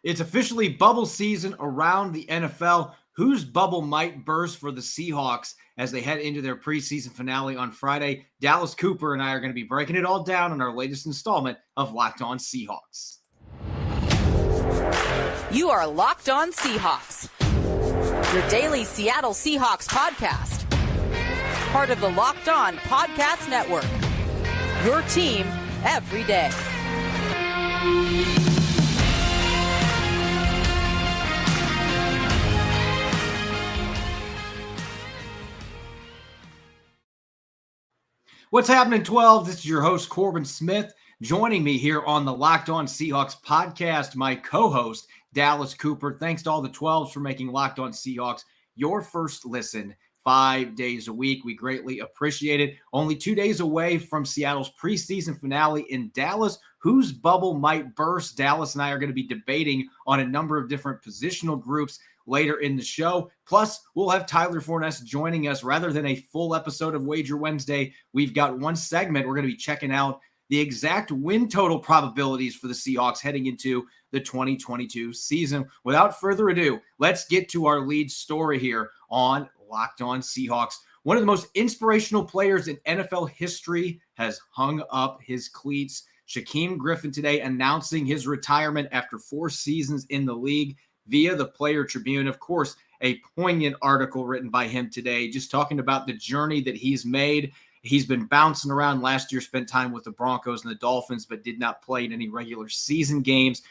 It's officially bubble season around the NFL. Whose bubble might burst for the Seahawks as they head into their preseason finale on Friday? Dallas Cooper and I are going to be breaking it all down in our latest installment of Locked On Seahawks. You are Locked On Seahawks, your daily Seattle Seahawks podcast. Part of the Locked On Podcast Network, your team every day. What's happening, 12? This is your host, Corbin Smith. Joining me here on the Locked On Seahawks podcast, my co-host, Dallas Cooper. Thanks to all the 12s for making Locked On Seahawks your first listen 5 days a week. We greatly appreciate it. Only 2 days away from Seattle's preseason finale in Dallas. Whose bubble might burst? Dallas and I are going to be debating on a number of different positional groups later in the show. Plus, we'll have Tyler Forness joining us. Rather than a full episode of Wager Wednesday, we've got one segment. We're going to be checking out the exact win total probabilities for the Seahawks heading into the 2022 season. Without further ado, let's get to our lead story here on Locked On Seahawks. One of the most inspirational players in NFL history has hung up his cleats. Shaquem Griffin today announcing his retirement after 4 seasons in the league via the Player Tribune. Of course, a poignant article written by him today, just talking about the journey that he's made. He's been bouncing around. Last year, spent time with the Broncos and the Dolphins, but did not play in any regular season games.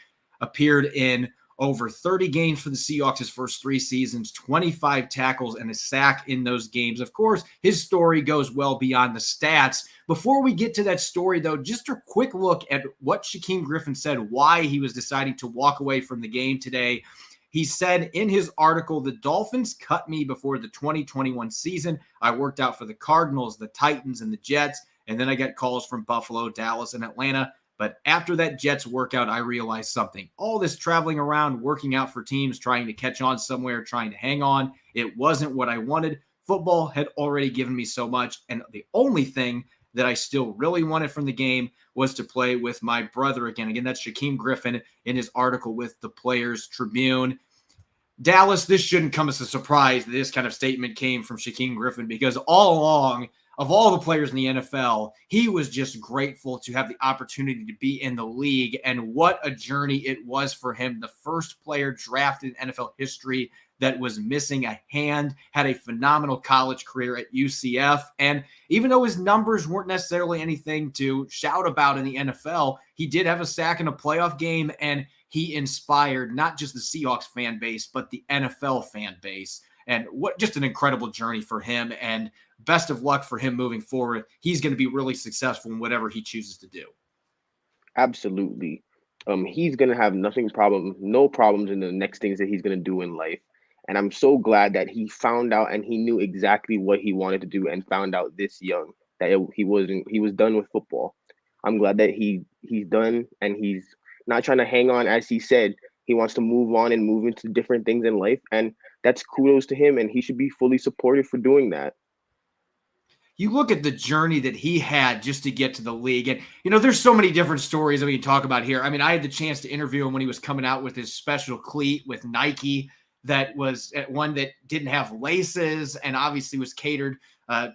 Appeared in over 30 games for the Seahawks his first 3 seasons, 25 tackles and a sack in those games. Of course, his story goes well beyond the stats. Before we get to that story, though, just a quick look at what Shaquem Griffin said, why he was deciding to walk away from the game today. He said in his article, "The Dolphins cut me before the 2021 season. I worked out for the Cardinals, the Titans, and the Jets, and then I got calls from Buffalo, Dallas, and Atlanta. But after that Jets workout, I realized something. All this traveling around, working out for teams, trying to catch on somewhere, trying to hang on, it wasn't what I wanted. Football had already given me so much, and the only thing that I still really wanted from the game was to play with my brother again." Again, that's Shaquem Griffin in his article with the Players Tribune. Dallas, this shouldn't come as a surprise that this kind of statement came from Shaquem Griffin, because all along, of all the players in the NFL, he was just grateful to have the opportunity to be in the league, and what a journey it was for him. The first player drafted in NFL history that was missing a hand, had a phenomenal college career at UCF. And even though his numbers weren't necessarily anything to shout about in the NFL, he did have a sack in a playoff game, and he inspired not just the Seahawks fan base, but the NFL fan base. And what just an incredible journey for him, and best of luck for him moving forward. He's going to be really successful in whatever he chooses to do. Absolutely. He's going to have no problems in the next things that he's going to do in life. And I'm so glad that he found out and he knew exactly what he wanted to do and found out this young that he was done with football. I'm glad that he's done, and he's not trying to hang on. As he said, he wants to move on and move into different things in life. And that's kudos to him, and he should be fully supported for doing that. You look at the journey that he had just to get to the league, and, there's so many different stories that we can talk about here. I mean, I had the chance to interview him when he was coming out with his special cleat with Nike that was one that didn't have laces and obviously was catered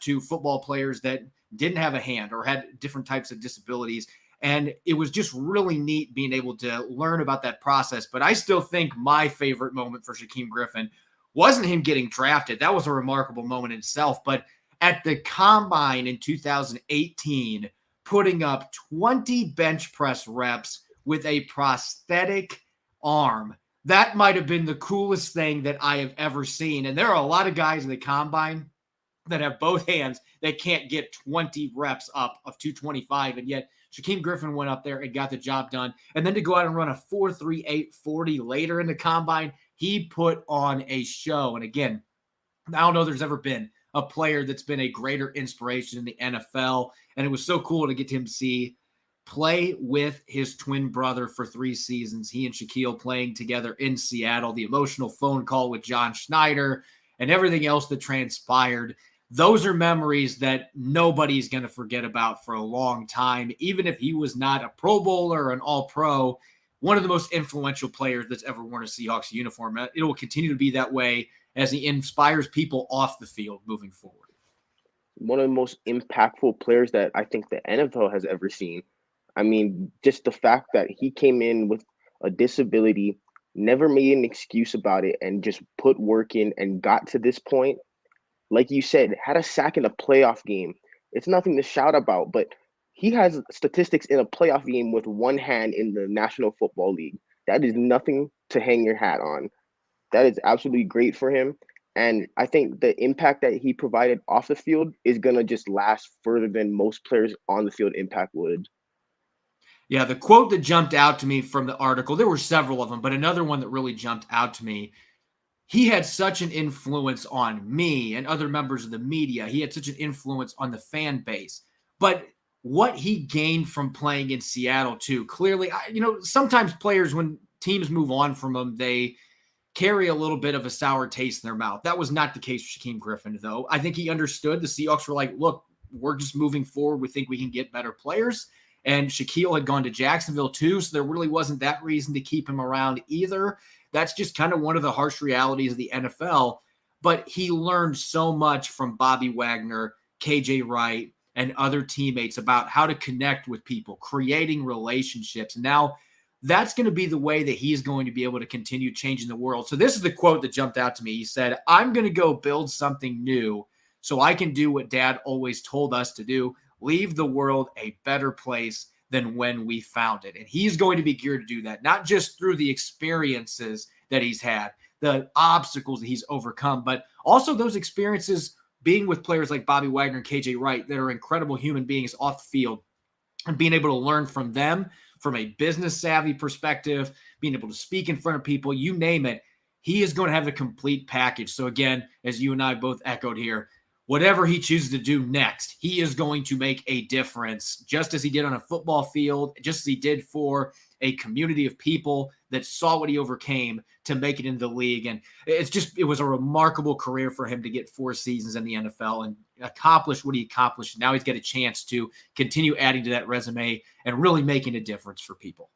to football players that didn't have a hand or had different types of disabilities. And it was just really neat being able to learn about that process. But I still think my favorite moment for Shaquem Griffin wasn't him getting drafted. That was a remarkable moment in itself. But at the Combine in 2018, putting up 20 bench press reps with a prosthetic arm. That might have been the coolest thing that I have ever seen. And there are a lot of guys in the Combine that have both hands that can't get 20 reps up of 225. And yet Shaquem Griffin went up there and got the job done. And then to go out and run a 4.38 40 later in the Combine, he put on a show. And again, I don't know there's ever been a player that's been a greater inspiration in the NFL. And it was so cool to get him to see play with his twin brother for 3 seasons. He and Shaquille playing together in Seattle, the emotional phone call with John Schneider, and everything else that transpired. Those are memories that nobody's going to forget about for a long time. Even if he was not a Pro Bowler or an All-Pro, one of the most influential players that's ever worn a Seahawks uniform. It will continue to be that way as he inspires people off the field moving forward. One of the most impactful players that I think the NFL has ever seen. I mean, just the fact that he came in with a disability, never made an excuse about it, and just put work in and got to this point. Like you said, had a sack in a playoff game. It's nothing to shout about, but he has statistics in a playoff game with one hand in the National Football League. That is nothing to hang your hat on. That is absolutely great for him. And I think the impact that he provided off the field is going to just last further than most players on the field impact would. Yeah, the quote that jumped out to me from the article, there were several of them, but another one that really jumped out to me, he had such an influence on me and other members of the media. He had such an influence on the fan base. But what he gained from playing in Seattle, too, clearly, sometimes players, when teams move on from them, they carry a little bit of a sour taste in their mouth. That was not the case for Shaquem Griffin, though. I think he understood. The Seahawks were like, look, we're just moving forward. We think we can get better players. And Shaquille had gone to Jacksonville, too, so there really wasn't that reason to keep him around either. That's just kind of one of the harsh realities of the NFL. But he learned so much from Bobby Wagner, KJ Wright, and other teammates about how to connect with people, creating relationships. Now, that's going to be the way that he's going to be able to continue changing the world. So this is the quote that jumped out to me. He said, "I'm going to go build something new so I can do what Dad always told us to do, leave the world a better place than when we found it." And he's going to be geared to do that, not just through the experiences that he's had, the obstacles that he's overcome, but also those experiences being with players like Bobby Wagner and KJ Wright that are incredible human beings off the field, and being able to learn from them from a business savvy perspective, being able to speak in front of people, you name it. He is going to have the complete package. So again, as you and I both echoed here, whatever he chooses to do next, he is going to make a difference, just as he did on a football field, just as he did for a community of people that saw what he overcame to make it into the league. And it was a remarkable career for him to get 4 seasons in the NFL and accomplish what he accomplished. Now he's got a chance to continue adding to that resume and really making a difference for people.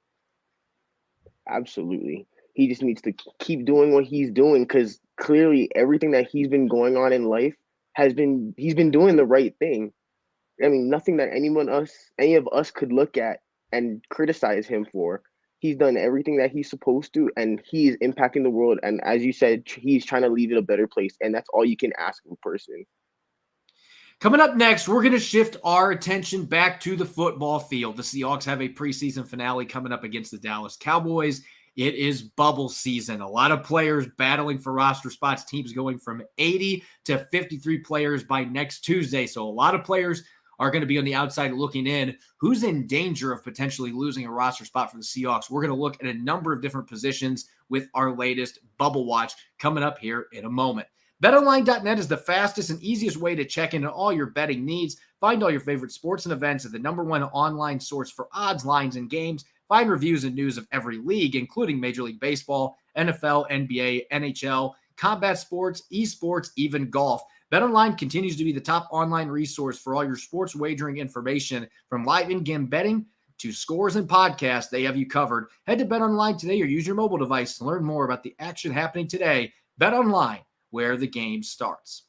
Absolutely. He just needs to keep doing what he's doing, because clearly everything that he's been going on in life he's been doing the right thing. I mean, nothing that any of us could look at and criticize him for. He's done everything that he's supposed to, and he's impacting the world. And as you said, he's trying to leave it a better place. And that's all you can ask of a person. Coming up next, we're going to shift our attention back to the football field. The Seahawks have a preseason finale coming up against the Dallas Cowboys. It is bubble season. A lot of players battling for roster spots, teams going from 80 to 53 players by next Tuesday. So a lot of players are going to be on the outside looking in. Who's in danger of potentially losing a roster spot for the Seahawks? We're going to look at a number of different positions with our latest Bubble Watch coming up here in a moment. BetOnline.net is the fastest and easiest way to check in on all your betting needs. Find all your favorite sports and events at the #1 online source for odds, lines, and games. Find reviews and news of every league, including Major League Baseball, NFL, NBA, NHL, combat sports, esports, even golf. BetOnline continues to be the top online resource for all your sports wagering information, from live in-game betting to scores and podcasts. They have you covered. Head to BetOnline today or use your mobile device to learn more about the action happening today. BetOnline, where the game starts.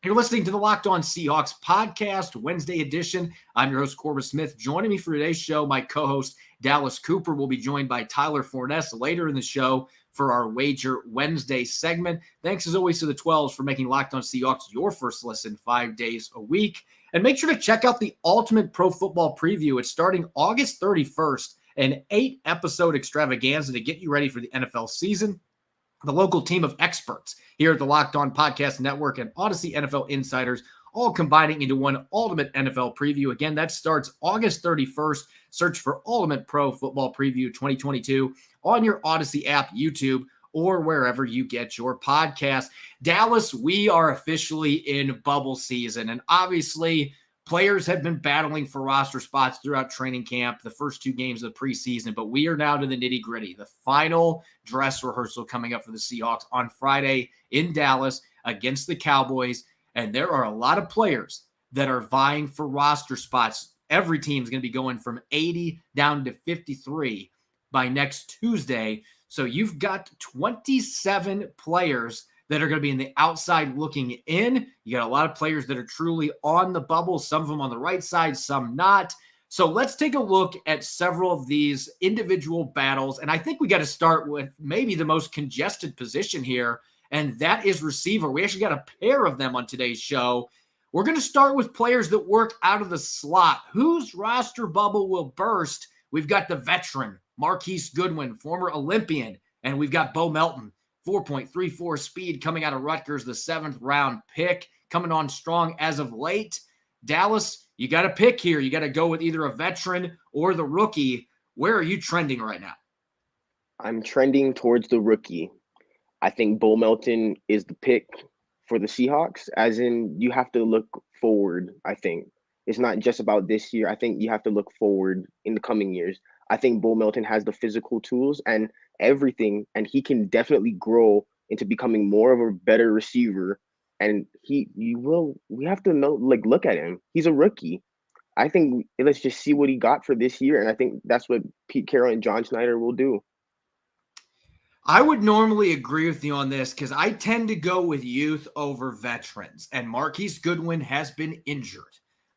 You're listening to the Locked On Seahawks podcast, Wednesday edition. I'm your host, Corbin Smith. Joining me for today's show, my co-host, Dallas Cooper, will be joined by Tyler Forness later in the show for our Wager Wednesday segment. Thanks, as always, to the 12s for making Locked On Seahawks your first listen 5 days a week. And make sure to check out the Ultimate Pro Football Preview. It's starting August 31st, an 8-episode extravaganza to get you ready for the NFL season. The local team of experts here at the Locked On Podcast Network and Odyssey NFL Insiders, all combining into one ultimate NFL preview. Again, that starts August 31st. Search for Ultimate Pro Football Preview 2022 on your Odyssey app, YouTube, or wherever you get your podcast. Dallas, we are officially in bubble season, and obviously players have been battling for roster spots throughout training camp, the first 2 games of the preseason, but we are now to the nitty-gritty, the final dress rehearsal coming up for the Seahawks on Friday in Dallas against the Cowboys, and there are a lot of players that are vying for roster spots. Every team is going to be going from 80 down to 53. by next Tuesday. So you've got 27 players that are going to be in the outside looking in. You got a lot of players that are truly on the bubble, some of them on the right side, some not. So let's take a look at several of these individual battles. And I think we got to start with maybe the most congested position here, and that is receiver. We actually got a pair of them on today's show. We're going to start with players that work out of the slot. Whose roster bubble will burst? We've got the veteran, Marquis Goodwin, former Olympian, and we've got Bo Melton, 4.34 speed coming out of Rutgers, the 7th round pick, coming on strong as of late. Dallas, you got to pick here. You got to go with either a veteran or the rookie. Where are you trending right now? I'm trending towards the rookie. I think Bo Melton is the pick for the Seahawks, as in you have to look forward, I think. It's not just about this year. I think you have to look forward in the coming years. I think Bo Melton has the physical tools and everything, and he can definitely grow into becoming more of a better receiver. And we have to look at him. He's a rookie. I think let's just see what he got for this year. And I think that's what Pete Carroll and John Schneider will do. I would normally agree with you on this because I tend to go with youth over veterans. And Marquis Goodwin has been injured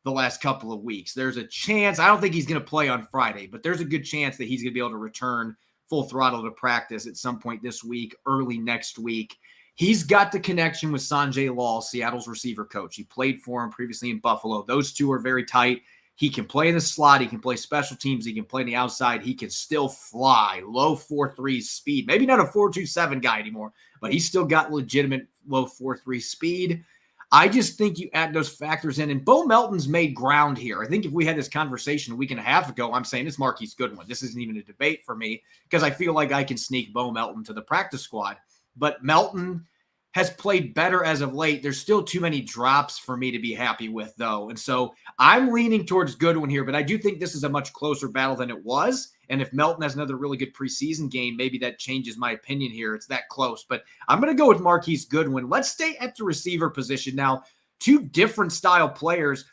the last couple of weeks. There's a chance, I don't think he's going to play on Friday, but there's a good chance that he's going to be able to return full throttle to practice at some point this week, early next week. He's got the connection with Sanjay Lal, Seattle's receiver coach. He played for him previously in Buffalo. Those two are very tight. He can play in the slot. He can play special teams. He can play on the outside. He can still fly. Low 4.3 speed. Maybe not a 4.27 guy anymore, but he's still got legitimate low 4.3 speed. I just think you add those factors in. And Bo Melton's made ground here. I think if we had this conversation a week and a half ago, I'm saying it's Marquis Goodwin. This isn't even a debate for me because I feel like I can sneak Bo Melton to the practice squad. But Melton has played better as of late. There's still too many drops for me to be happy with, though. And so I'm leaning towards Goodwin here, but I do think this is a much closer battle than it was. And if Melton has another really good preseason game, maybe that changes my opinion here. It's that close. But I'm going to go with Marquis Goodwin. Let's stay at the receiver position now. Two different style players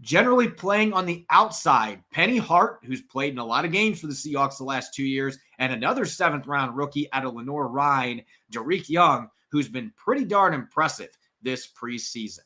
generally playing on the outside. Penny Hart, who's played in a lot of games for the Seahawks the last 2 years, and another 7th-round rookie out of Lenore-Rhyne, Tyrik Young, who's been pretty darn impressive this preseason.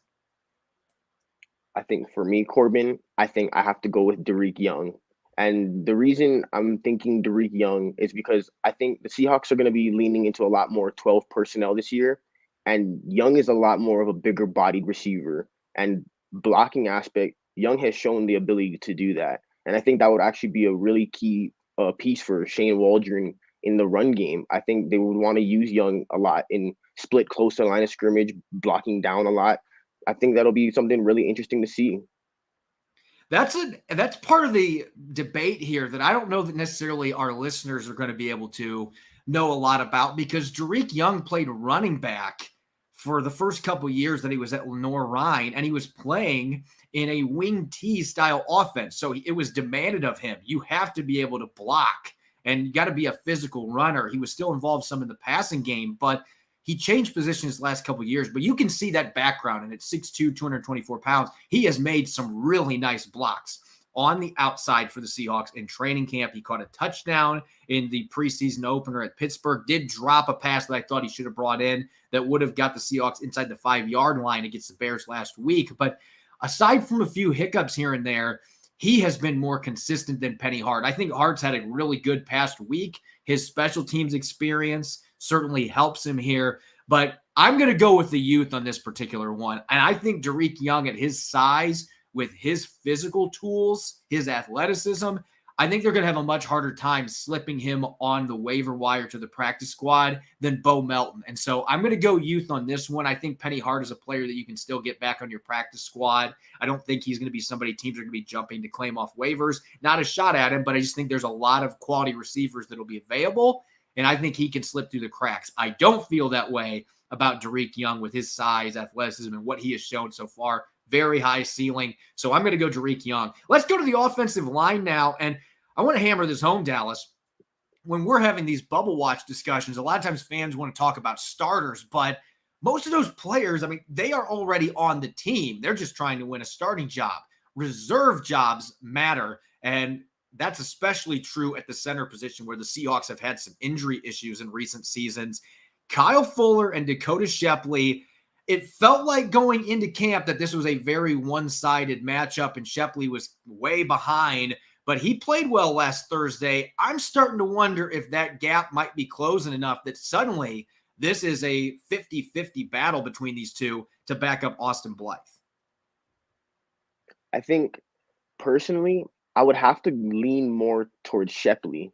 I think for me, Corbin, I think I have to go with Tyrik Young. And the reason I'm thinking Tyrik Young is because I think the Seahawks are going to be leaning into a lot more 12 personnel this year. And Young is a lot more of a bigger bodied receiver. And blocking aspect, Young has shown the ability to do that. And I think that would actually be a really key piece for Shane Waldron in the run game. I think they would want to use Young a lot in split close to the line of scrimmage, blocking down a lot. I think that'll be something really interesting to see. That's part of the debate here that I don't know that necessarily our listeners are going to be able to know a lot about, because Tyrik Young played running back for the first couple of years that he was at Lenore-Rhyne, and he was playing in a wing T style offense. So it was demanded of him. You have to be able to block, and you got to be a physical runner. He was still involved some in the passing game, but he changed positions the last couple of years. But you can see that background, and at 6'2", 224 pounds, he has made some really nice blocks on the outside for the Seahawks in training camp. He caught a touchdown in the preseason opener at Pittsburgh, did drop a pass that I thought he should have brought in that would have got the Seahawks inside the 5-yard line against the Bears last week. But aside from a few hiccups here and there, he has been more consistent than Penny Hart. I think Hart's had a really good past week. His special teams experience certainly helps him here. But I'm going to go with the youth on this particular one. And I think Tyrik Young at his size, with his physical tools, his athleticism, I think they're going to have a much harder time slipping him on the waiver wire to the practice squad than Bo Melton. And so I'm going to go youth on this one. I think Penny Hart is a player that you can still get back on your practice squad. I don't think he's going to be somebody teams are going to be jumping to claim off waivers. Not a shot at him, but I just think there's a lot of quality receivers that will be available, and I think he can slip through the cracks. I don't feel that way about Tyrik Young with his size, athleticism, and what he has shown so far. Very high ceiling. So I'm going to go Tyrik Young. Let's go to the offensive line now. And I want to hammer this home, Dallas. When we're having these bubble watch discussions, a lot of times fans want to talk about starters, but most of those players, I mean, they are already on the team. They're just trying to win a starting job. Reserve jobs matter. And that's especially true at the center position where the Seahawks have had some injury issues in recent seasons. Kyle Fuller and Dakota Shepley, it felt like going into camp that this was a very one-sided matchup and Shepley was way behind, but he played well last Thursday. I'm starting to wonder if that gap might be closing enough that suddenly this is a 50-50 battle between these two to back up Austin Blythe. I think personally, I would have to lean more towards Shepley.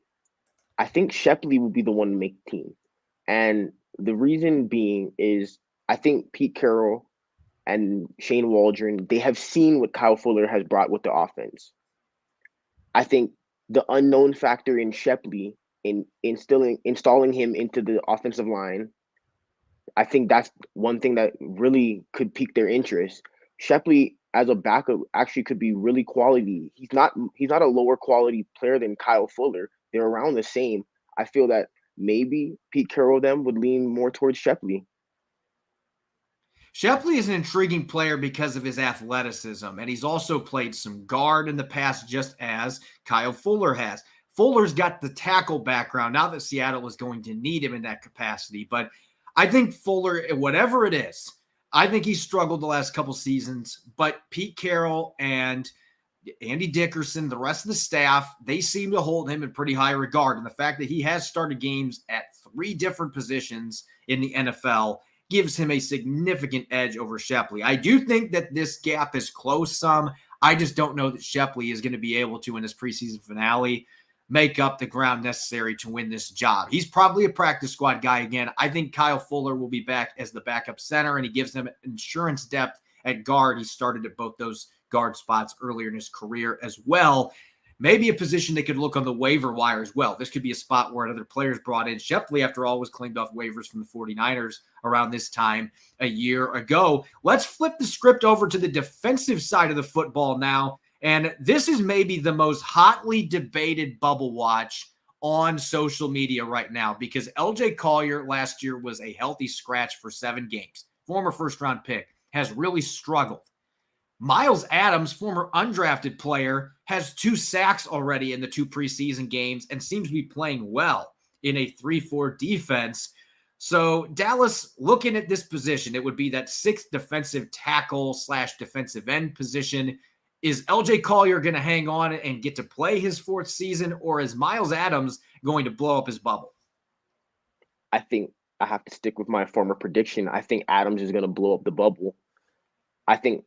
I think Shepley will be the one to make the team. And the reason being is I think Pete Carroll and Shane Waldron, they have seen what Kyle Fuller has brought with the offense. I think the unknown factor in Shepley, in installing him into the offensive line, I think that's one thing that really could pique their interest. Shepley as a backup actually could be really quality. He's not a lower quality player than Kyle Fuller. They're around the same. I feel that maybe Pete Carroll them would lean more towards Shepley. Shepley is an intriguing player because of his athleticism, and he's also played some guard in the past, just as Kyle Fuller has. Fuller's got the tackle background. Not that Seattle is going to need him in that capacity, but I think Fuller, whatever it is, I think he's struggled the last couple seasons, but Pete Carroll and Andy Dickerson, the rest of the staff, they seem to hold him in pretty high regard. And the fact that he has started games at 3 different positions in the NFL gives him a significant edge over Shepley. I do think that this gap is close some. I just don't know that Shepley is going to be able to, in this preseason finale, make up the ground necessary to win this job. He's probably a practice squad guy again. I think Kyle Fuller will be back as the backup center, and he gives them insurance depth at guard. He started at both those guard spots earlier in his career as well. Maybe a position they could look on the waiver wire as well. This could be a spot where another player's brought in. Shepley, after all, was claimed off waivers from the 49ers around this time a year ago. Let's flip the script over to the defensive side of the football now. And this is maybe the most hotly debated bubble watch on social media right now because LJ Collier last year was a healthy scratch for 7 games. Former first-round pick, has really struggled. Miles Adams, former undrafted player, has 2 sacks already in the 2 preseason games and seems to be playing well in a 3-4 defense. So Dallas, looking at this position, it would be that 6th defensive tackle / defensive end position. Is LJ Collier going to hang on and get to play his 4th season, or is Miles Adams going to blow up his bubble? I think I have to stick with my former prediction. I think Adams is going to blow up the bubble. I think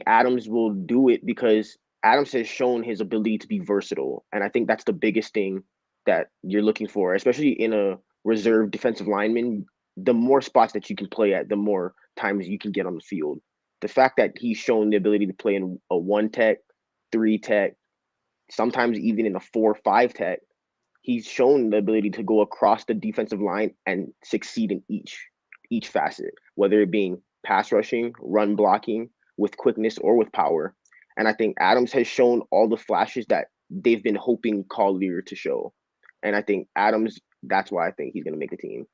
Adams will do it because Adams has shown his ability to be versatile. And I think that's the biggest thing that you're looking for, especially in a reserve defensive lineman. The more spots that you can play at, the more times you can get on the field. The fact that he's shown the ability to play in a 1-tech, 3-tech, sometimes even in a 4-5 tech, he's shown the ability to go across the defensive line and succeed in each facet, whether it being pass rushing, run blocking, with quickness or with power. And I think Adams has shown all the flashes that they've been hoping Collier to show. And I think Adams, that's why I think he's going to make the team.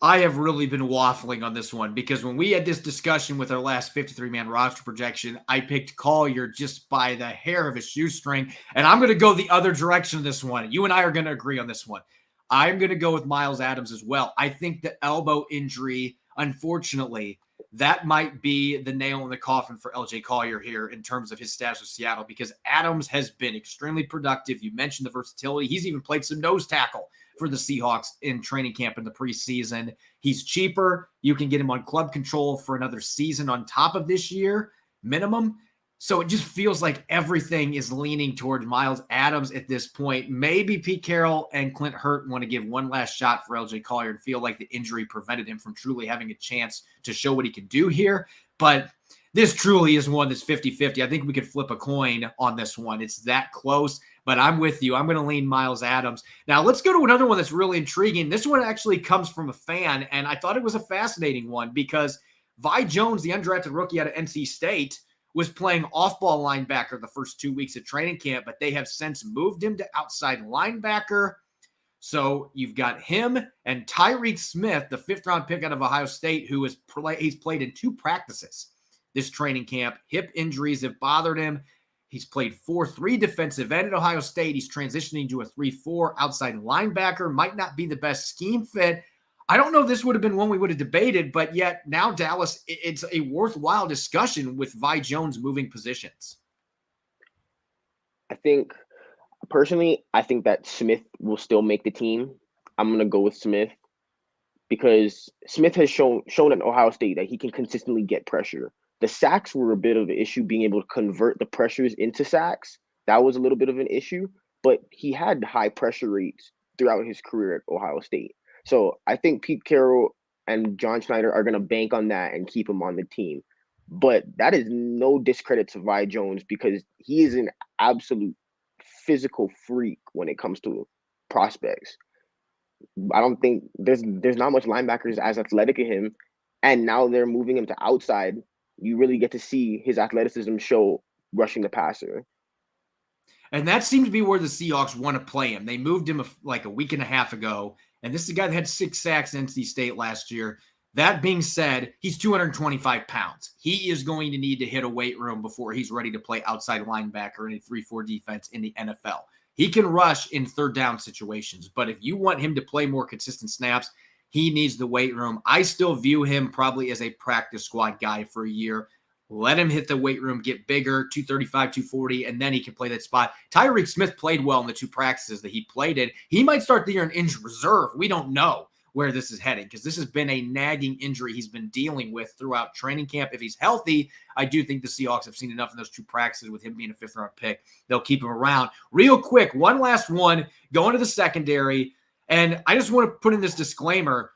I have really been waffling on this one because when we had this discussion with our last 53-man roster projection, I picked Collier just by the hair of his shoestring, and I'm going to go the other direction of this one. You and I are going to agree on this one. I'm going to go with Miles Adams as well. I think the elbow injury, unfortunately, that might be the nail in the coffin for LJ Collier here in terms of his status with Seattle because Adams has been extremely productive. You mentioned the versatility. He's even played some nose tackle for the Seahawks in training camp in the preseason. He's cheaper. You can get him on club control for another season on top of this year, minimum. So it just feels like everything is leaning toward Miles Adams at this point. Maybe Pete Carroll and Clint Hurt want to give one last shot for LJ Collier and feel like the injury prevented him from truly having a chance to show what he can do here. But this truly is one that's 50-50. I think we could flip a coin on this one. It's that close. But I'm with you. I'm going to lean Miles Adams. Now, let's go to another one that's really intriguing. This one actually comes from a fan, and I thought it was a fascinating one because Vi Jones, the undrafted rookie out of NC State, was playing off-ball linebacker the first 2 weeks of training camp, but they have since moved him to outside linebacker. So you've got him and Tyrik Smith, the 5th-round pick out of Ohio State, who he's played in 2 practices this training camp. Hip injuries have bothered him. He's played 4-3 defensive end at Ohio State. He's transitioning to a 3-4 outside linebacker. Might not be the best scheme fit. I don't know if this would have been one we would have debated, but yet now Dallas, it's a worthwhile discussion with Vi Jones moving positions. I think, personally, I think that Smith will still make the team. I'm going to go with Smith because Smith has shown at Ohio State that he can consistently get pressure. The sacks were a bit of an issue, being able to convert the pressures into sacks. That was a little bit of an issue, but he had high pressure rates throughout his career at Ohio State. So I think Pete Carroll and John Schneider are going to bank on that and keep him on the team. But that is no discredit to Vi Jones because he is an absolute physical freak when it comes to prospects. I don't think there's not much linebackers as athletic as him, and now they're moving him to outside. You really get to see his athleticism show rushing the passer. And that seems to be where the Seahawks want to play him. They moved him like a week and a half ago, and this is a guy that had 6 sacks in NC State last year. That being said, he's 225 pounds. He is going to need to hit a weight room before he's ready to play outside linebacker in a 3-4 defense in the NFL. He can rush in third down situations, but if you want him to play more consistent snaps, he needs the weight room. I still view him probably as a practice squad guy for a year. Let him hit the weight room, get bigger, 235, 240, and then he can play that spot. Tyrik Smith played well in the 2 practices that he played in. He might start the year in injured reserve. We don't know where this is heading because this has been a nagging injury he's been dealing with throughout training camp. If he's healthy, I do think the Seahawks have seen enough in those 2 practices with him being a 5th-round pick. They'll keep him around. Real quick, one last one, going to the secondary. And I just want to put in this disclaimer.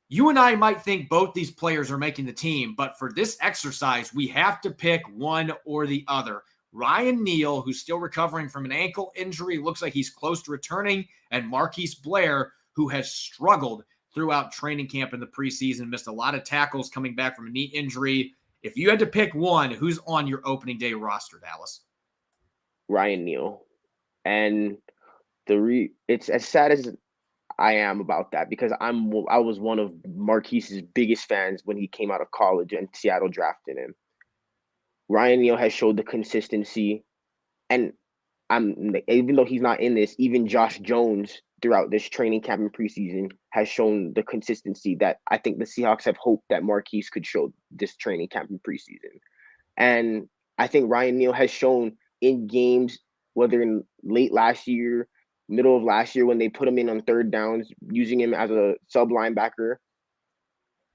You and I might think both these players are making the team, but for this exercise, we have to pick one or the other. Ryan Neal, who's still recovering from an ankle injury, looks like he's close to returning, and Marquis Blair, who has struggled throughout training camp in the preseason, missed a lot of tackles coming back from a knee injury. If you had to pick one, who's on your opening day roster, Dallas? Ryan Neal. And it's as sad as I am about that because I was one of Marquise's biggest fans when he came out of college and Seattle drafted him. Ryan Neal has showed the consistency, and even though he's not in this, even Josh Jones throughout this training camp and preseason has shown the consistency that I think the Seahawks have hoped that Marquis could show this training camp and preseason. And I think Ryan Neal has shown in games, whether in late last year, middle of last year, when they put him in on third downs, using him as a sub linebacker,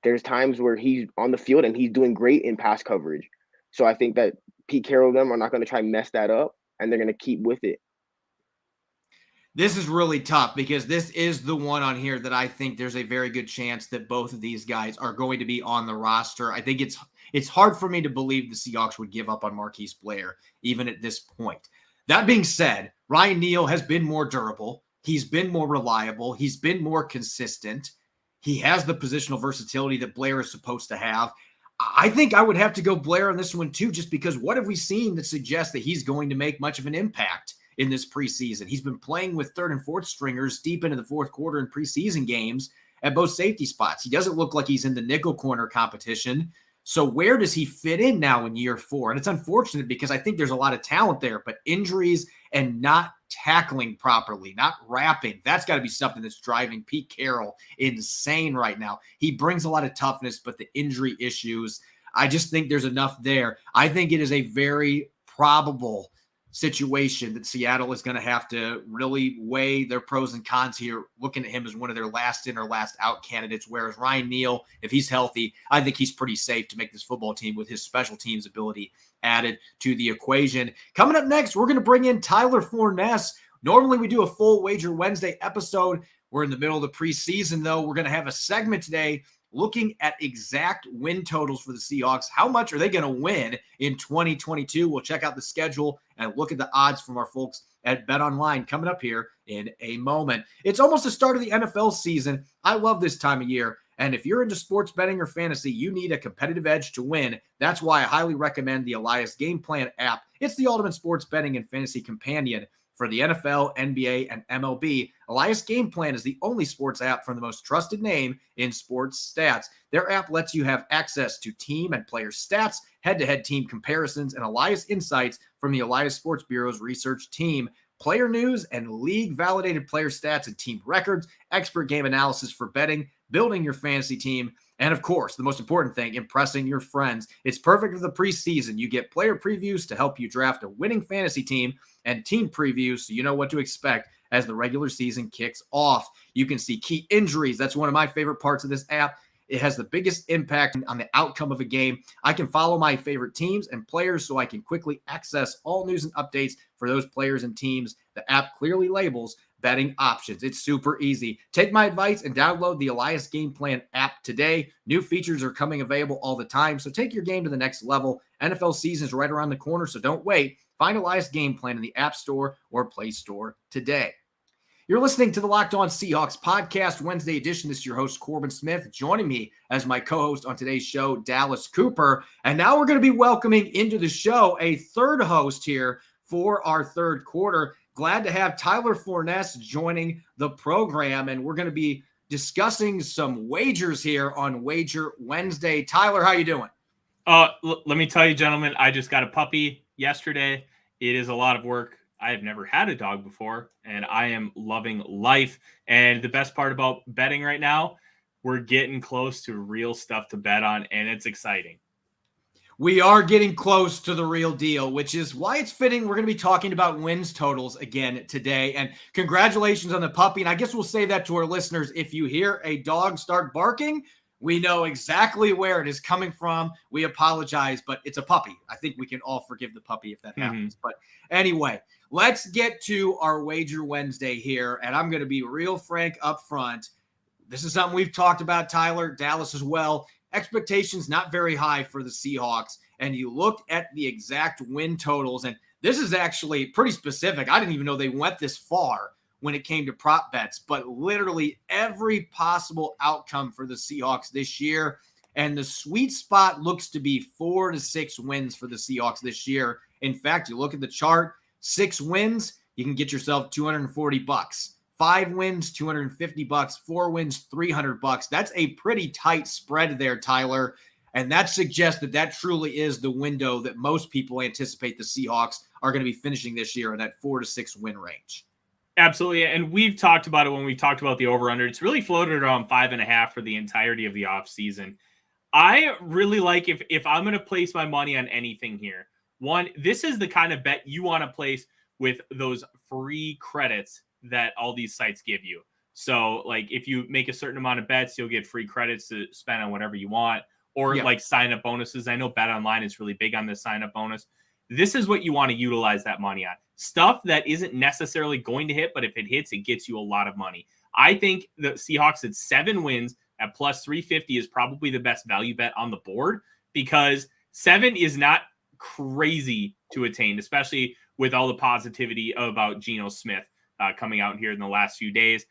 there's times where he's on the field and he's doing great in pass coverage. So I think that Pete Carroll and them are not going to try and mess that up, and they're going to keep with it. This is really tough because this is the one on here that I think there's a very good chance that both of these guys are going to be on the roster. I think it's hard for me to believe the Seahawks would give up on Marquis Blair, even at this point. That being said, Ryan Neal has been more durable. He's been more reliable. He's been more consistent. He has the positional versatility that Blair is supposed to have. I think I would have to go Blair on this one too, just because what have we seen that suggests that he's going to make much of an impact in this preseason? He's been playing with 3rd and 4th stringers deep into the 4th quarter in preseason games at both safety spots. He doesn't look like he's in the nickel corner competition. So where does he fit in now in year 4? And it's unfortunate because I think there's a lot of talent there, but injuries and not tackling properly, not wrapping, that's got to be something that's driving Pete Carroll insane right now. He brings a lot of toughness, but the injury issues, I just think there's enough there. I think it is a very probable situation that Seattle is going to have to really weigh their pros and cons here, looking at him as one of their last in or last out candidates, whereas Ryan Neal, if he's healthy, I think he's pretty safe to make this football team with his special teams ability added to the equation. Coming up next, we're going to bring in Tyler Forness. Normally we do a full Wager Wednesday episode. We're in the middle of the preseason, though. We're going to have a segment today looking at exact win totals for the Seahawks. How much are they going to win in 2022? We'll check out the schedule and look at the odds from our folks at BetOnline coming up here in a moment. It's almost the start of the NFL season. I love this time of year. And if you're into sports betting or fantasy, you need a competitive edge to win. That's why I highly recommend the Elias Game Plan app. It's the ultimate sports betting and fantasy companion for the NFL, NBA, and MLB. Elias Game Plan is the only sports app from the most trusted name in sports stats. Their app lets you have access to team and player stats, head-to-head team comparisons, and Elias insights from the Elias Sports Bureau's research team. Player news and league-validated player stats and team records, expert game analysis for betting, building your fantasy team, and of course, the most important thing, impressing your friends. It's perfect for the preseason. You get player previews to help you draft a winning fantasy team and team previews so you know what to expect as the regular season kicks off. You can see key injuries. That's one of my favorite parts of this app. It has the biggest impact on the outcome of a game. I can follow my favorite teams and players so I can quickly access all news and updates for those players and teams. The app clearly labels betting options. It's super easy. Take my advice and download the Elias Game Plan app today. New features are coming available all the time, so take your game to the next level. NFL season is right around the corner, so don't wait. Find Elias Game Plan in the App Store or Play Store today. You're listening to the Locked On Seahawks podcast, Wednesday edition. This is your host, Corbin Smith. Joining me as my co-host on today's show, Dallas Cooper. And now we're going to be welcoming into the show a third host here for our third quarter. Glad to have Tyler Forness joining the program, and we're going to be discussing some wagers here on Wager Wednesday. Tyler, how you doing? Let me tell you, gentlemen, I just got a puppy yesterday. It is a lot of work. I have never had a dog before, and I am loving life. And the best part about betting right now, we're getting close to real stuff to bet on, and it's exciting. We are getting close to the real deal, which is why it's fitting. We're going to be talking about wins totals again today. And congratulations on the puppy. And I guess we'll say that to our listeners. If you hear a dog start barking, we know exactly where it is coming from. We apologize, but it's a puppy. I think we can all forgive the puppy if that happens. But anyway, let's get to our Wager Wednesday here. And I'm going to be real frank up front. This is something we've talked about, Tyler, Dallas as well. Expectations not very high for the Seahawks, and you looked at the exact win totals, and this is actually pretty specific. I didn't even know they went this far when it came to prop bets, but literally every possible outcome for the Seahawks this year, and the sweet spot looks to be 4 to 6 wins for the Seahawks this year. In fact, you look at the chart, 6 wins, you can get yourself $240. 5 wins, $250. 4 wins, $300. That's a pretty tight spread there, Tyler. And that suggests that that truly is the window that most people anticipate the Seahawks are going to be finishing this year in that 4 to 6 win range. Absolutely. And we've talked about it when we talked about the over-under. It's really floated around 5.5 for the entirety of the offseason. I really like if I'm going to place my money on anything here. One, this is the kind of bet you want to place with those free credits that all these sites give you. So like if you make a certain amount of bets, you'll get free credits to spend on whatever you want, or like sign up bonuses. I know Bet Online is really big on this sign up bonus. This is what you want to utilize that money on. Stuff that isn't necessarily going to hit, but if it hits, it gets you a lot of money. I think the Seahawks at 7 wins at plus 350 is probably the best value bet on the board, because 7 is not crazy to attain, especially with all the positivity about Geno Smith coming out here in the last few days.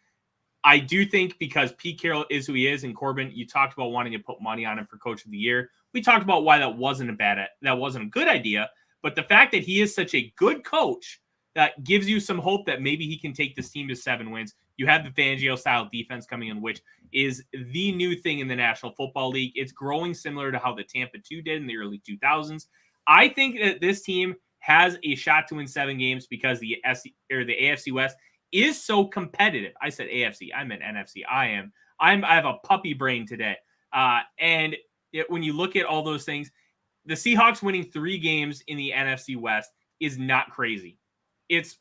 I do think because Pete Carroll is who he is, and Corbin, you talked about wanting to put money on him for Coach of the Year. We talked about why that wasn't a good idea, but the fact that he is such a good coach that gives you some hope that maybe he can take this team to 7 wins. You have the Fangio-style defense coming in, which is the new thing in the National Football League. It's growing similar to how the Tampa 2 did in the early 2000s. I think that this team has a shot to win 7 games because the AFC West is so competitive. I said AFC, I meant NFC. I have a puppy brain today. When you look at all those things, the Seahawks winning 3 games in the NFC West is not crazy. It's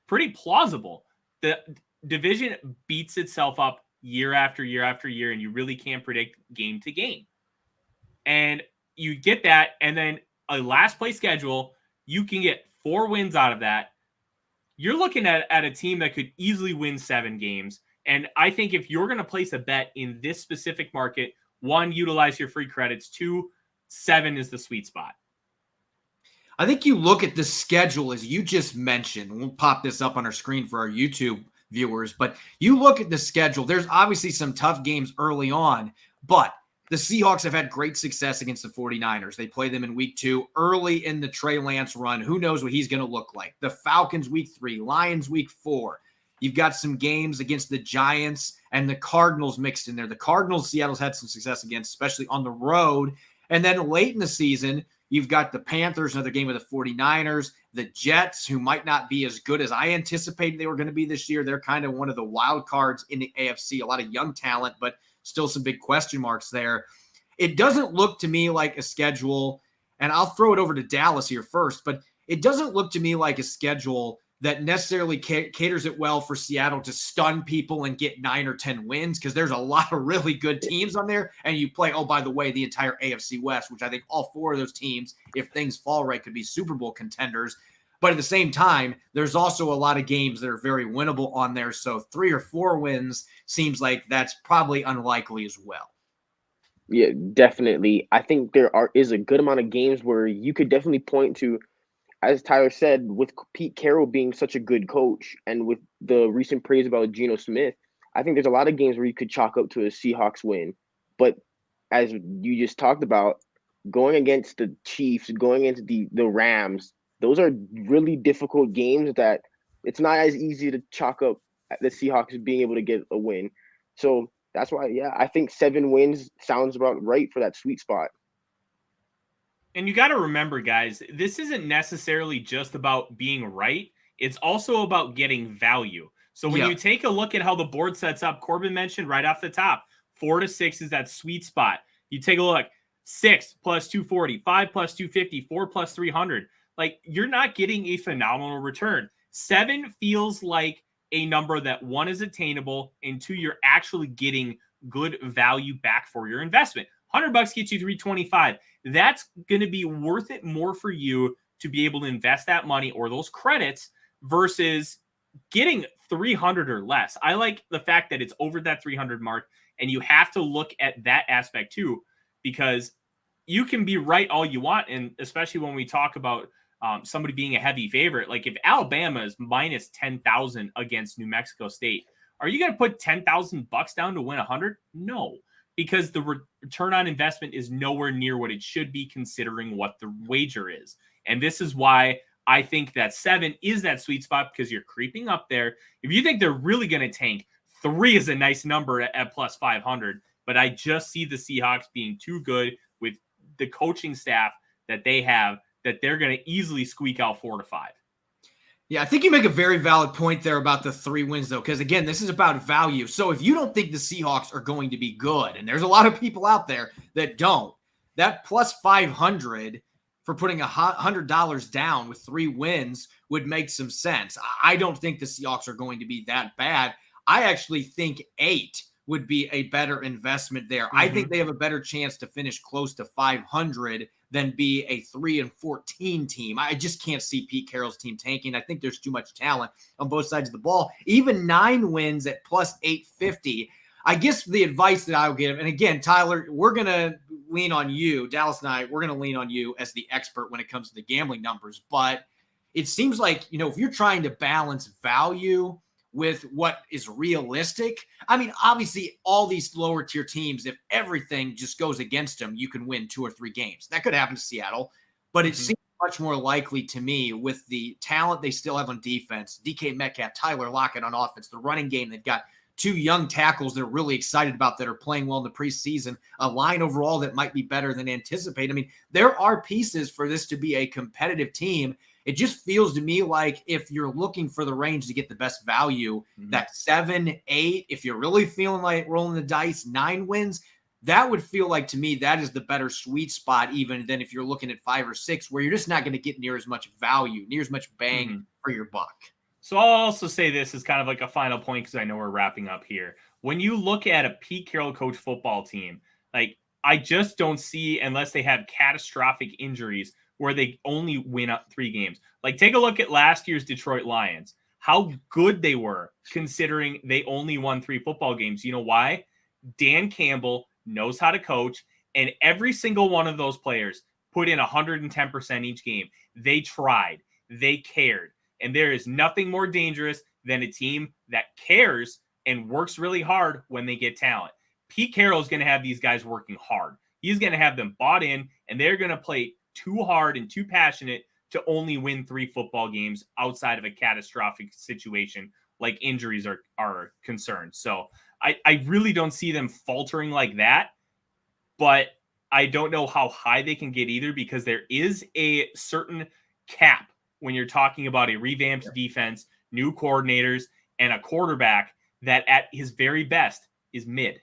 pretty plausible. The division beats itself up year after year after year, and you really can't predict game to game. And you get that, and then a last place schedule, you can get 4 wins out of that. You're looking at a team that could easily win 7 games. And I think if you're going to place a bet in this specific market, 1, utilize your free credits. 2, 7 is the sweet spot. I think you look at the schedule, as you just mentioned. We'll pop this up on our screen for our YouTube viewers, but you look at the schedule. There's obviously some tough games early on, but the Seahawks have had great success against the 49ers. They play them in week 2, early in the Trey Lance run. Who knows what he's going to look like? The Falcons week 3, Lions week 4. You've got some games against the Giants and the Cardinals mixed in there. The Cardinals, Seattle's had some success against, especially on the road. And then late in the season, you've got the Panthers, another game with the 49ers, the Jets, who might not be as good as I anticipated they were going to be this year. They're kind of one of the wild cards in the AFC, a lot of young talent, but still some big question marks there. It doesn't look to me like a schedule, and I'll throw it over to Dallas here first, but it doesn't look to me like a schedule that necessarily caters it well for Seattle to stun people and get 9 or 10 wins, because there's a lot of really good teams on there. And you play, oh, by the way, the entire AFC West, which I think all 4 of those teams, if things fall right, could be Super Bowl contenders. But at the same time, there's also a lot of games that are very winnable on there. So 3 or 4 wins seems like that's probably unlikely as well. Yeah, definitely. I think there is a good amount of games where you could definitely point to, as Tyler said, with Pete Carroll being such a good coach and with the recent praise about Geno Smith, I think there's a lot of games where you could chalk up to a Seahawks win. But as you just talked about, going against the Chiefs, going into the Rams, those are really difficult games that it's not as easy to chalk up the Seahawks being able to get a win. So that's why, yeah, I think 7 wins sounds about right for that sweet spot. And you got to remember, guys, this isn't necessarily just about being right. It's also about getting value. So when you take a look at how the board sets up, Corbin mentioned right off the top, 4 to 6 is that sweet spot. You take a look, 6 plus 240, 5 plus 250, 4 plus 300. Like, you're not getting a phenomenal return. 7 feels like a number that, 1, is attainable, and 2, you're actually getting good value back for your investment. $100 gets you $325. That's going to be worth it more for you to be able to invest that money or those credits versus getting 300 or less. I like the fact that it's over that 300 mark, and you have to look at that aspect too, because you can be right all you want. And especially when we talk about somebody being a heavy favorite, like if Alabama is minus 10,000 against New Mexico State, are you going to put $10,000 down to win 100? No, because the return on investment is nowhere near what it should be considering what the wager is. And this is why I think that 7 is that sweet spot, because you're creeping up there. If you think they're really going to tank, 3 is a nice number at plus 500. But I just see the Seahawks being too good with the coaching staff that they have, that they're going to easily squeak out 4 to 5. Yeah, I think you make a very valid point there about the 3 wins, though, because, again, this is about value. So if you don't think the Seahawks are going to be good, and there's a lot of people out there that don't, that plus 500 for putting $100 down with 3 wins would make some sense. I don't think the Seahawks are going to be that bad. I actually think 8 would be a better investment there. I think they have a better chance to finish close to 500 than be a 3-14 team. I just can't see Pete Carroll's team tanking. I think there's too much talent on both sides of the ball. Even 9 wins at plus 850. I guess the advice that I would give, and again, Tyler, we're going to lean on you, Dallas and I, we're going to lean on you as the expert when it comes to the gambling numbers. But it seems like, if you're trying to balance value with what is realistic, I mean, obviously all these lower tier teams, if everything just goes against them, you can win 2 or 3 games. That could happen to Seattle, but it seems much more likely to me with the talent they still have on defense, DK Metcalf, Tyler Lockett on offense, the running game. They've got 2 young tackles they're really excited about that are playing well in the preseason, a line overall that might be better than anticipated. I mean, there are pieces for this to be a competitive team. It just feels to me like if you're looking for the range to get the best value, that 7, 8, if you're really feeling like rolling the dice, 9 wins, that would feel like to me that is the better sweet spot even than if you're looking at 5 or 6, where you're just not going to get near as much value, near as much bang for your buck. So I'll also say this is kind of like a final point, because I know we're wrapping up here. When you look at a Pete Carroll coach football team, like, I just don't see, unless they have catastrophic injuries, where they only win up 3 games. Like, take a look at last year's Detroit Lions, how good they were considering they only won 3 football games. You know why? Dan Campbell knows how to coach, and every single one of those players put in 110% each game. They tried, they cared, and there is nothing more dangerous than a team that cares and works really hard when they get talent. Pete Carroll is going to have these guys working hard. He's going to have them bought in, and they're going to play too hard and too passionate to only win 3 football games outside of a catastrophic situation like injuries are concerned. So I really don't see them faltering like that, but I don't know how high they can get either, because there is a certain cap when you're talking about a revamped defense, new coordinators, and a quarterback that at his very best is mid.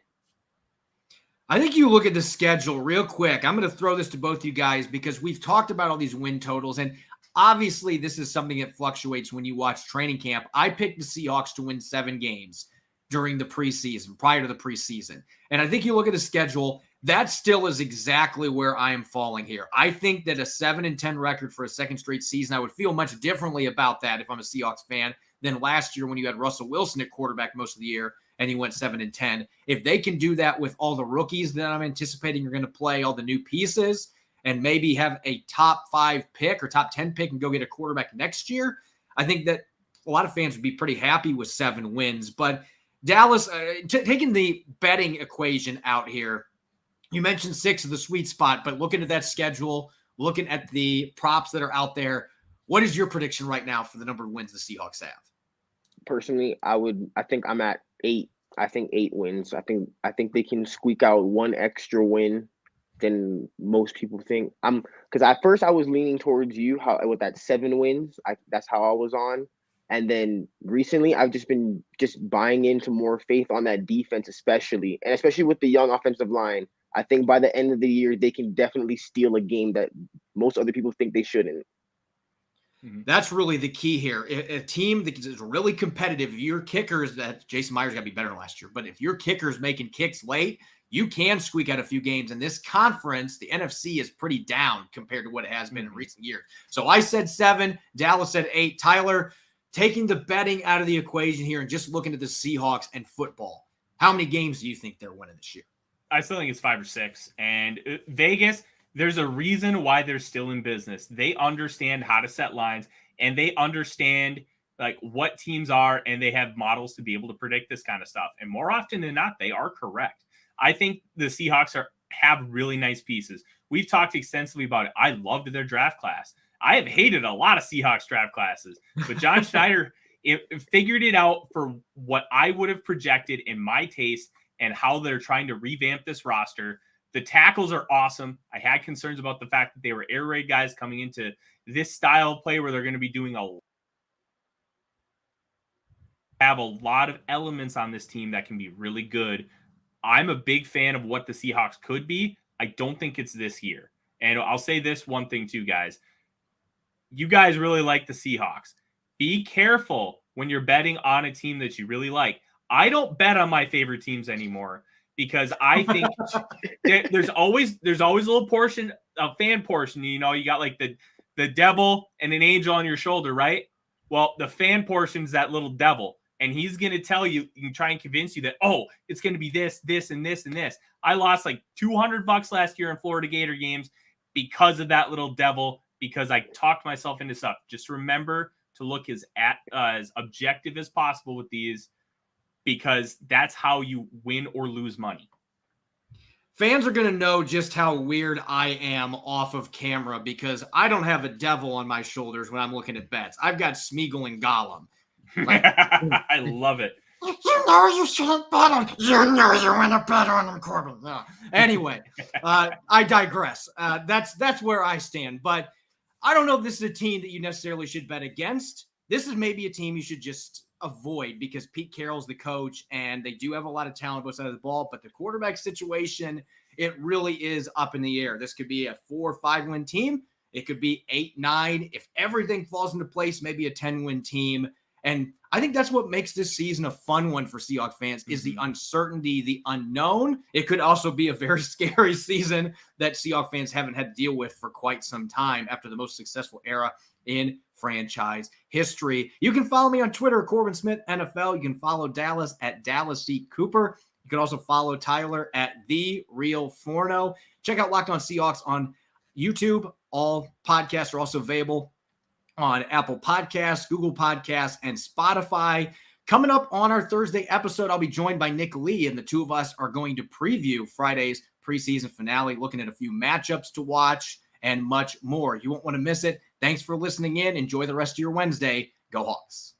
I think you look at the schedule real quick. I'm going to throw this to both you guys because we've talked about all these win totals, and obviously this is something that fluctuates when you watch training camp. I picked the Seahawks to win 7 games during the preseason, prior to the preseason. And I think you look at the schedule, that still is exactly where I am falling here. I think that a 7-10 record for a second straight season, I would feel much differently about that if I'm a Seahawks fan than last year when you had Russell Wilson at quarterback most of the year and he went 7-10. If they can do that with all the rookies that I'm anticipating are going to play, all the new pieces, and maybe have a top 5 pick or top 10 pick and go get a quarterback next year, I think that a lot of fans would be pretty happy with 7 wins. But Dallas, taking the betting equation out here, you mentioned 6 of the sweet spot, but looking at that schedule, looking at the props that are out there, what is your prediction right now for the number of wins the Seahawks have? Personally, I think I'm at 8. I think 8 wins. I think they can squeak out 1 extra win than most people think. Because at first I was leaning towards you with that 7 wins. That's how I was on. And then recently I've just been buying into more faith on that defense, especially with the young offensive line. I think by the end of the year, they can definitely steal a game that most other people think they shouldn't. That's really the key here. A team that is really competitive, your kickers, that Jason Myers got to be better than last year, but if your kicker's making kicks late, you can squeak out a few games. And this conference, the NFC, is pretty down compared to what it has been in recent years. So I said 7, Dallas said 8. Tyler, taking the betting out of the equation here and just looking at the Seahawks and football, how many games do you think they're winning this year? I still think it's 5 or 6. And Vegas, there's a reason why they're still in business. They understand how to set lines, and they understand like what teams are, and they have models to be able to predict this kind of stuff. And more often than not, they are correct. I think the Seahawks have really nice pieces. We've talked extensively about it. I loved their draft class. I have hated a lot of Seahawks draft classes, but John Schneider figured it out for what I would have projected in my taste and how they're trying to revamp this roster. The tackles are awesome. I had concerns about the fact that they were air raid guys coming into this style of play where they're going to be doing have a lot of elements on this team that can be really good. I'm a big fan of what the Seahawks could be. I don't think it's this year. And I'll say this one thing too, guys. You guys really like the Seahawks. Be careful when you're betting on a team that you really like. I don't bet on my favorite teams anymore because I think there's always a little portion, a fan portion. You know, you got like the devil and an angel on your shoulder, right? Well, the fan portion's that little devil. And he's going to tell you and try and convince you that, oh, it's going to be this, this, and this, and this. I lost like $200 last year in Florida Gator games because of that little devil, because I talked myself into stuff. Just remember to look as objective as possible with these, because that's how you win or lose money. Fans are going to know just how weird I am off of camera because I don't have a devil on my shoulders when I'm looking at bets. I've got Smeagol and Gollum. Like, I love it. You know you shouldn't bet on. You know you want to bet on them, Corbin. No. Anyway, I digress. That's where I stand. But I don't know if this is a team that you necessarily should bet against. This is maybe a team you should just avoid because Pete Carroll's the coach, and they do have a lot of talent both sides of the ball. But the quarterback situation, it really is up in the air. This could be a 4 or 5 win team. It could be 8, 9. If everything falls into place, maybe a 10-win team. And I think that's what makes this season a fun one for Seahawks fans is the uncertainty, the unknown. It could also be a very scary season that Seahawks fans haven't had to deal with for quite some time after the most successful era in franchise history. You can follow me on Twitter, Corbin Smith NFL. You can follow Dallas at Dallas C. Cooper. You can also follow Tyler at The Real Forno. Check out Locked On Seahawks on YouTube. All podcasts are also available on Apple Podcasts, Google Podcasts, and Spotify. Coming up on our Thursday episode, I'll be joined by Nick Lee, and the two of us are going to preview Friday's preseason finale, looking at a few matchups to watch and much more. You won't want to miss it. Thanks for listening in. Enjoy the rest of your Wednesday. Go Hawks.